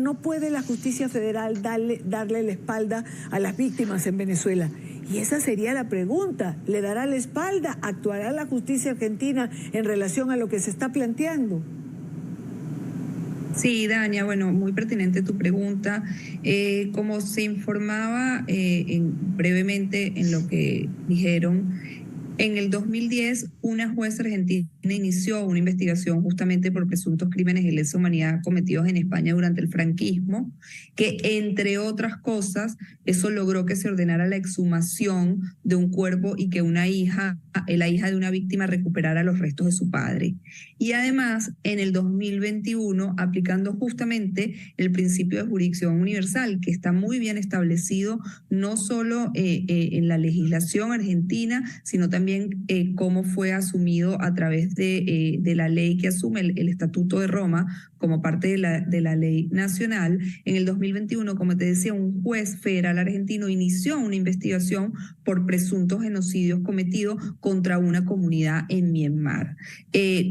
no puede la justicia federal darle la espalda a las víctimas en Venezuela. Y esa sería la pregunta. ¿Le dará la espalda? ¿Actuará la justicia argentina en relación a lo que se está planteando? Sí, Dania, bueno, muy pertinente tu pregunta. Como se informaba brevemente en lo que dijeron, en el 2010 una jueza argentina inició una investigación justamente por presuntos crímenes de lesa humanidad cometidos en España durante el franquismo, que entre otras cosas, eso logró que se ordenara la exhumación de un cuerpo y que la hija de una víctima recuperara los restos de su padre. Y además, en el 2021, aplicando justamente el principio de jurisdicción universal, que está muy bien establecido no solo en la legislación argentina, sino también cómo fue asumido a través de la ley que asume el Estatuto de Roma como parte de la ley nacional. En el 2021, como te decía, un juez federal argentino inició una investigación por presuntos genocidios cometidos contra una comunidad en Myanmar.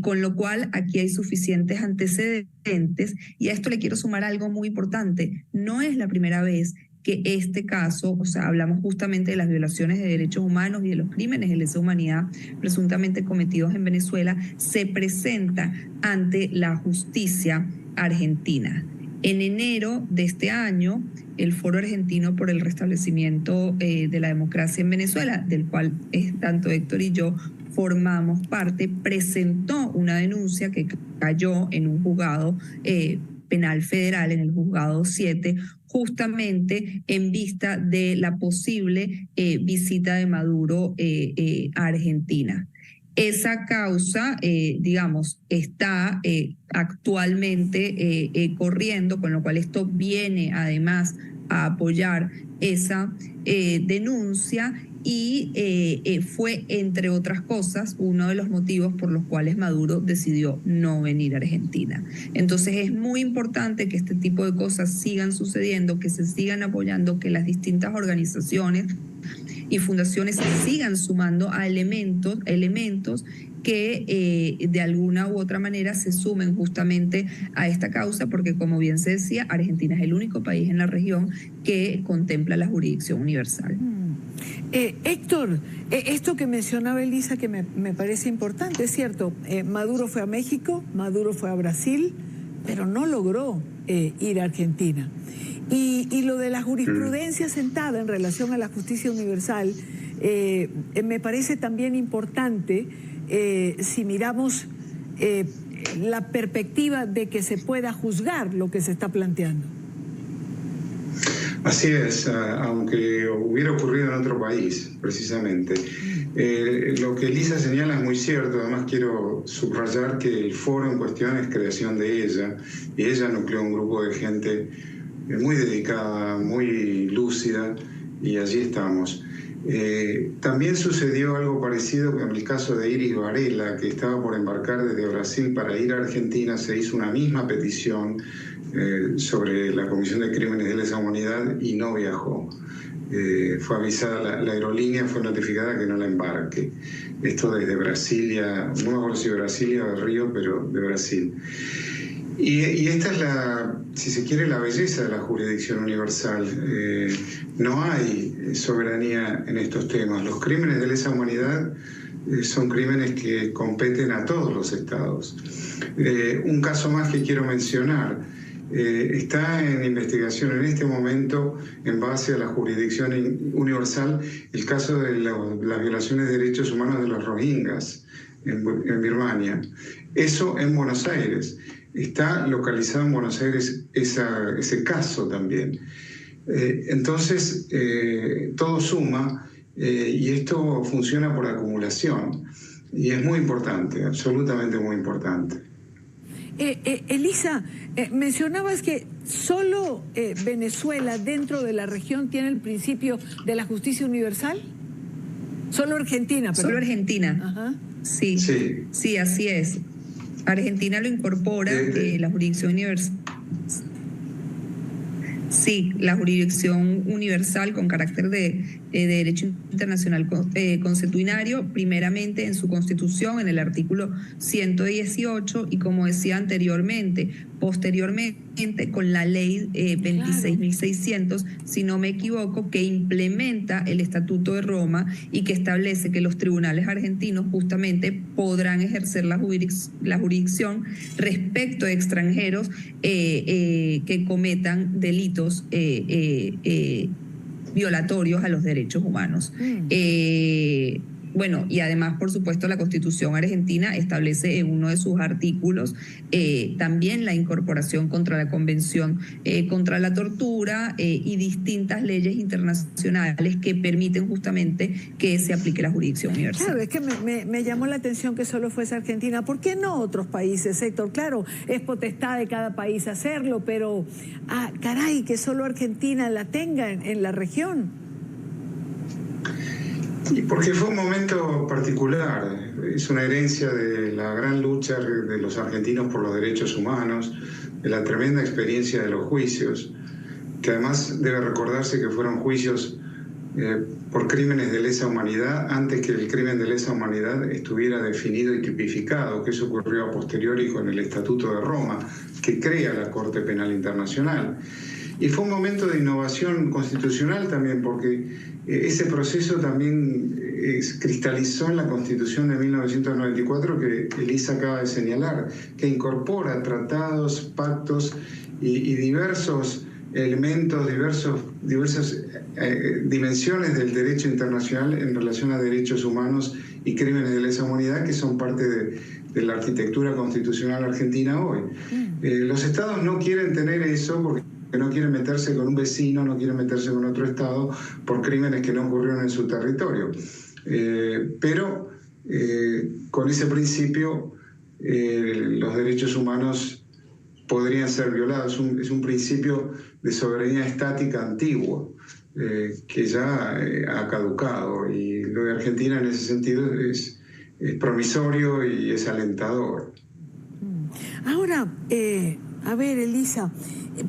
Con lo cual, aquí hay suficientes antecedentes, y a esto le quiero sumar algo muy importante. No es la primera vez que este caso, o sea, hablamos justamente de las violaciones de derechos humanos y de los crímenes de lesa humanidad presuntamente cometidos en Venezuela, se presenta ante la justicia argentina. En enero de este año, el Foro Argentino por el Restablecimiento de la Democracia en Venezuela, del cual tanto Héctor y yo formamos parte, presentó una denuncia que cayó en un juzgado penal federal, en el juzgado 7, justamente en vista de la posible visita de Maduro a Argentina. Esa causa, digamos, está actualmente corriendo, con lo cual esto viene además a apoyar esa denuncia, y fue, entre otras cosas, uno de los motivos por los cuales Maduro decidió no venir a Argentina. Entonces es muy importante que este tipo de cosas sigan sucediendo, que se sigan apoyando, que las distintas organizaciones y fundaciones sigan sumando a elementos que de alguna u otra manera se sumen justamente a esta causa, porque como bien se decía, Argentina es el único país en la región que contempla la jurisdicción universal. Héctor, esto que mencionaba Elisa, que me parece importante, es cierto, Maduro fue a México, Maduro fue a Brasil, pero no logró ir a Argentina. Y lo de la jurisprudencia sentada en relación a la justicia universal me parece también importante si miramos la perspectiva de que se pueda juzgar lo que se está planteando. Así es, aunque hubiera ocurrido en otro país, precisamente. Lo que Elisa señala es muy cierto. Además quiero subrayar que el foro en cuestión es creación de ella, y ella nucleó un grupo de gente muy dedicada, muy lúcida, y allí estamos. También sucedió algo parecido con el caso de Iris Varela, que estaba por embarcar desde Brasil para ir a Argentina. Se hizo una misma petición sobre la Comisión de Crímenes de Lesa Humanidad y no viajó. Fue avisada, la aerolínea fue notificada que no la embarque. Esto desde Brasilia, no me acuerdo si Brasilia o de Río, pero de Brasil. Y esta es si se quiere, la belleza de la jurisdicción universal. No hay soberanía en estos temas. Los crímenes de lesa humanidad son crímenes que competen a todos los estados. Un caso más que quiero mencionar, está en investigación en este momento, en base a la jurisdicción universal, el caso de las violaciones de derechos humanos de los rohingyas en Birmania. Eso en Buenos Aires. Está localizado en Buenos Aires ese caso también. Entonces, todo suma, y esto funciona por acumulación. Y es muy importante, absolutamente muy importante. Elisa, mencionabas que solo Venezuela dentro de la región tiene el principio de la justicia universal. Solo Argentina, perdón. Solo Argentina. Ajá. Sí, así es. Argentina lo incorpora, la jurisdicción universal. Sí, la jurisdicción universal con carácter de derecho internacional consuetudinario, primeramente en su constitución, en el artículo 118, y como decía anteriormente, posteriormente con la ley 26.600, si no me equivoco, que implementa el Estatuto de Roma y que establece que los tribunales argentinos justamente podrán ejercer la jurisdicción respecto a extranjeros que cometan delitos violatorios a los derechos humanos. Bueno, y además, por supuesto, la Constitución argentina establece en uno de sus artículos también la incorporación contra la Convención contra la Tortura y distintas leyes internacionales que permiten justamente que se aplique la jurisdicción universal. Claro, es que me llamó la atención que solo fuese Argentina. ¿Por qué no otros países, Héctor? Claro, es potestad de cada país hacerlo, pero caray, que solo Argentina la tenga en la región. Y porque fue un momento particular, es una herencia de la gran lucha de los argentinos por los derechos humanos, de la tremenda experiencia de los juicios, que además debe recordarse que fueron juicios por crímenes de lesa humanidad antes que el crimen de lesa humanidad estuviera definido y tipificado, que eso ocurrió a posteriori con el Estatuto de Roma, que crea la Corte Penal Internacional. Y fue un momento de innovación constitucional también, porque ese proceso también cristalizó en la Constitución de 1994 que Elisa acaba de señalar, que incorpora tratados, pactos y diversos elementos, diversas dimensiones del derecho internacional en relación a derechos humanos y crímenes de lesa humanidad que son parte de la arquitectura constitucional argentina hoy. Los estados no quieren tener eso porque no quieren meterse con un vecino, no quieren meterse con otro estado por crímenes que no ocurrieron en su territorio. Pero con ese principio los derechos humanos podrían ser violados. Es un principio de soberanía estática antiguo que ya ha caducado, y lo de Argentina en ese sentido es promisorio y es alentador. Ahora, a ver, Elisa,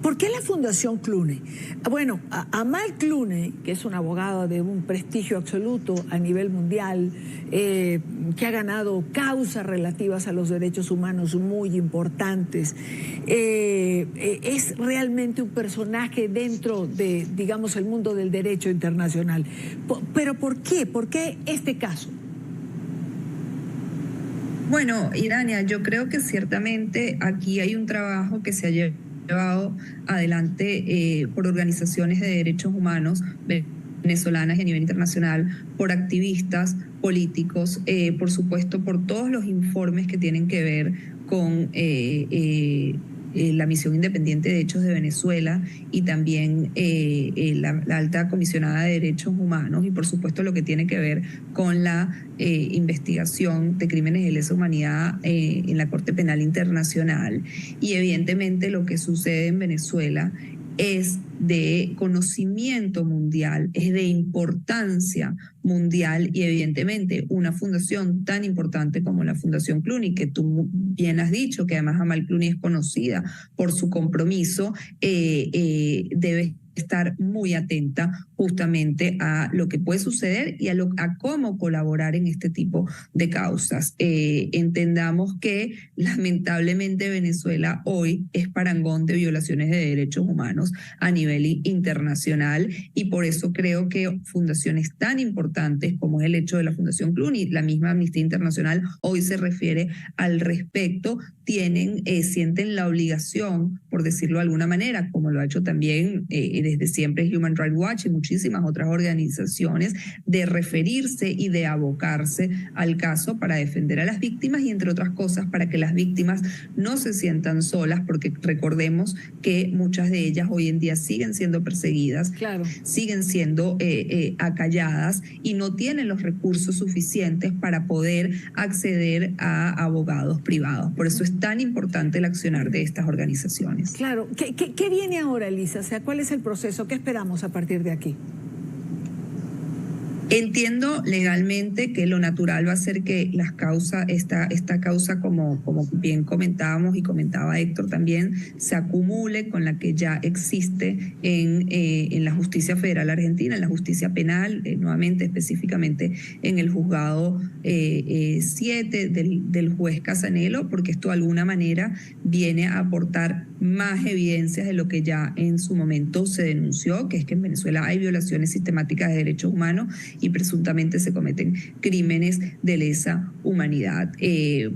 ¿por qué la Fundación Clooney? Bueno, Amal Clooney, que es un abogado de un prestigio absoluto a nivel mundial, que ha ganado causas relativas a los derechos humanos muy importantes, es realmente un personaje dentro de, digamos, el mundo del derecho internacional. ¿Pero por qué? ¿Por qué este caso? Bueno, Irania, yo creo que ciertamente aquí hay un trabajo que se ha llevado adelante por organizaciones de derechos humanos venezolanas y a nivel internacional, por activistas políticos, por supuesto por todos los informes que tienen que ver con la Misión Independiente de Derechos de Venezuela y también la Alta Comisionada de Derechos Humanos, y por supuesto lo que tiene que ver con la investigación de crímenes de lesa humanidad en la Corte Penal Internacional. Y evidentemente lo que sucede en Venezuela es de conocimiento mundial, es de importancia mundial, y evidentemente una fundación tan importante como la Fundación Clooney, que tú bien has dicho, que además Amal Clooney es conocida por su compromiso, debe estar muy atenta justamente a lo que puede suceder y a cómo colaborar en este tipo de causas. Entendamos que lamentablemente Venezuela hoy es parangón de violaciones de derechos humanos a nivel internacional, y por eso creo que fundaciones tan importantes como es el hecho de la Fundación Clooney, la misma Amnistía Internacional hoy se refiere al respecto, sienten la obligación, por decirlo de alguna manera, como lo ha hecho también desde siempre Human Rights Watch y muchísimas otras organizaciones, de referirse y de abocarse al caso para defender a las víctimas y, entre otras cosas, para que las víctimas no se sientan solas, porque recordemos que muchas de ellas hoy en día siguen siendo perseguidas, claro, siguen siendo acalladas y no tienen los recursos suficientes para poder acceder a abogados privados. Por eso es tan importante el accionar de estas organizaciones. Claro. ¿Qué viene ahora, Elisa? O sea, ¿cuál es el proceso? ¿Qué esperamos a partir de aquí? Entiendo legalmente que lo natural va a ser que esta causa, como bien comentábamos y comentaba Héctor también, se acumule con la que ya existe en la justicia federal argentina, en la justicia penal, nuevamente específicamente en el juzgado 7 del juez Casanelo, porque esto de alguna manera viene a aportar más evidencias de lo que ya en su momento se denunció, que es que en Venezuela hay violaciones sistemáticas de derechos humanos y presuntamente se cometen crímenes de lesa humanidad.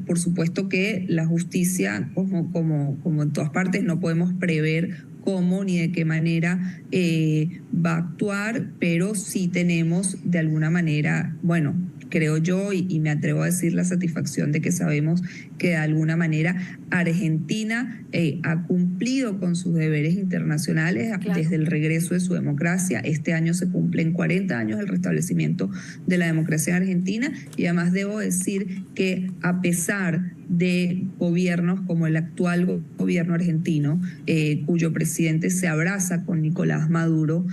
Por supuesto que la justicia, como en todas partes, no podemos prever cómo ni de qué manera va a actuar, pero sí tenemos de alguna manera, bueno, creo yo, y me atrevo a decir la satisfacción de que sabemos que de alguna manera Argentina ha cumplido con sus deberes internacionales desde el regreso de su democracia. Este año se cumplen 40 años del restablecimiento de la democracia en Argentina, y además debo decir que a pesar de gobiernos como el actual gobierno argentino, cuyo presidente se abraza con Nicolás Maduro,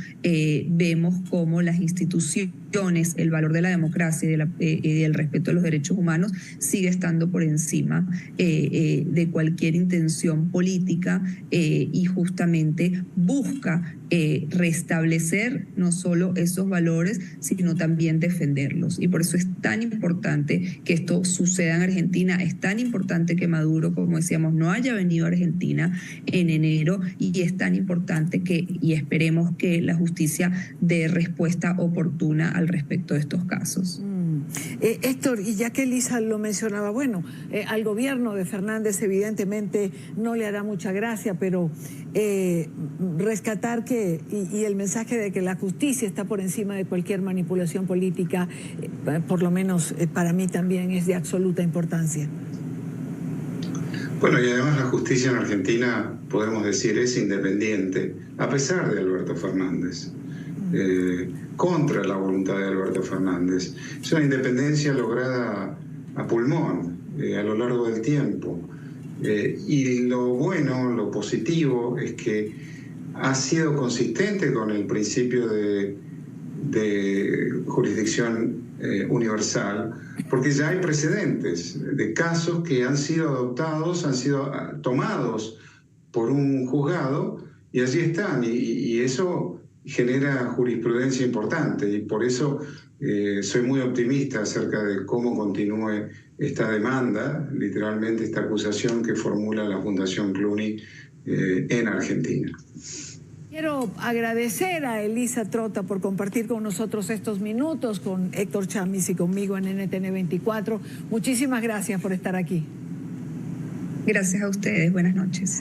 vemos cómo las instituciones, el valor de la democracia y del respeto a los derechos humanos sigue estando por encima de cualquier intención política, y justamente busca restablecer no solo esos valores, sino también defenderlos. Y por eso es tan importante que esto suceda en Argentina, es tan importante que Maduro, como decíamos, no haya venido a Argentina en enero, y es tan importante y esperemos que la justicia dé respuesta oportuna al respecto de estos casos. Héctor, y ya que Elisa lo mencionaba, bueno, al gobierno de Fernández evidentemente no le hará mucha gracia, pero rescatar y el mensaje de que la justicia está por encima de cualquier manipulación política, por lo menos para mí también es de absoluta importancia. Bueno, y además la justicia en Argentina, podemos decir, es independiente, a pesar de Alberto Fernández. Contra la voluntad de Alberto Fernández. Es una independencia lograda a pulmón, a lo largo del tiempo. Y lo bueno, lo positivo, es que ha sido consistente con el principio de jurisdicción universal, porque ya hay precedentes de casos que han sido adoptados, han sido tomados por un juzgado, y allí están, y eso genera jurisprudencia importante, y por eso soy muy optimista acerca de cómo continúe esta demanda, literalmente esta acusación que formula la Fundación Clooney en Argentina. Quiero agradecer a Elisa Trota por compartir con nosotros estos minutos, con Héctor Chamis y conmigo en NTN 24. Muchísimas gracias por estar aquí. Gracias a ustedes, buenas noches.